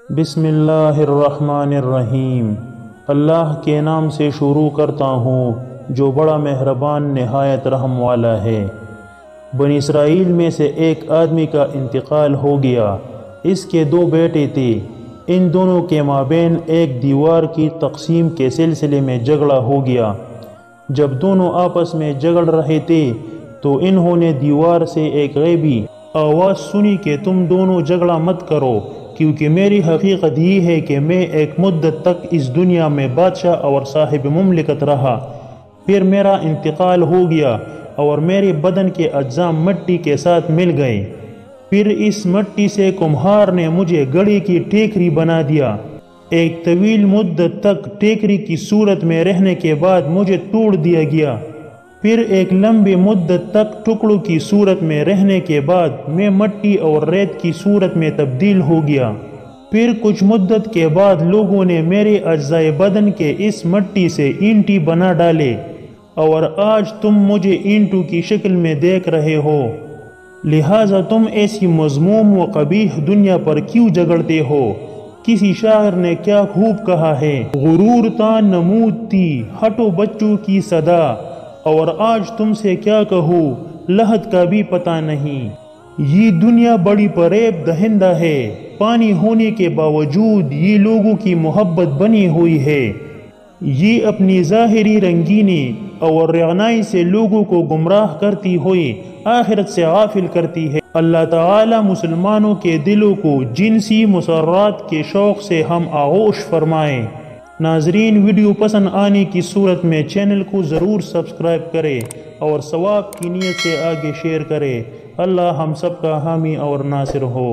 بسم اللہ الرحمن الرحیم۔ اللہ کے نام سے شروع کرتا ہوں جو بڑا مہربان نہایت رحم والا ہے۔ بنی اسرائیل میں سے ایک آدمی کا انتقال ہو گیا۔ اس کے دو بیٹے تھے۔ ان دونوں کے مابین ایک دیوار کی تقسیم کے سلسلے میں جھگڑا ہو گیا۔ جب دونوں آپس میں جھگڑ رہے تھے تو انہوں نے دیوار سے ایک غیبی آواز سنی کہ تم دونوں جھگڑا مت کرو، کیونکہ میری حقیقت یہ ہے کہ میں ایک مدت تک اس دنیا میں بادشاہ اور صاحب مملکت رہا، پھر میرا انتقال ہو گیا اور میرے بدن کے اجزاء مٹی کے ساتھ مل گئے، پھر اس مٹی سے کمہار نے مجھے گڑھے کی ٹیکری بنا دیا۔ ایک طویل مدت تک ٹیکری کی صورت میں رہنے کے بعد مجھے توڑ دیا گیا، پھر ایک لمبی مدت تک ٹکڑوں کی صورت میں رہنے کے بعد میں مٹی اور ریت کی صورت میں تبدیل ہو گیا، پھر کچھ مدت کے بعد لوگوں نے میرے اجزاء بدن کے اس مٹی سے اینٹیں بنا ڈالے، اور آج تم مجھے اینٹوں کی شکل میں دیکھ رہے ہو۔ لہٰذا تم ایسی مذموم و قبیح دنیا پر کیوں جھگڑتے ہو؟ کسی شاعر نے کیا خوب کہا ہے، غرور تا نمود تھی ہٹو بچوں کی صدا، اور آج تم سے کیا کہوں لحد کا بھی پتہ نہیں۔ یہ دنیا بڑی فریب دہندہ ہے، پانی ہونے کے باوجود یہ لوگوں کی محبت بنی ہوئی ہے۔ یہ اپنی ظاہری رنگینی اور رعنائی سے لوگوں کو گمراہ کرتی ہوئی آخرت سے غافل کرتی ہے۔ اللہ تعالی مسلمانوں کے دلوں کو جنسی مسرات کے شوق سے ہم آغوش فرمائے۔ ناظرین، ویڈیو پسند آنے کی صورت میں چینل کو ضرور سبسکرائب کرے اور ثواب کی نیت سے آگے شیئر کرے۔ اللہ ہم سب کا حامی اور ناصر ہو۔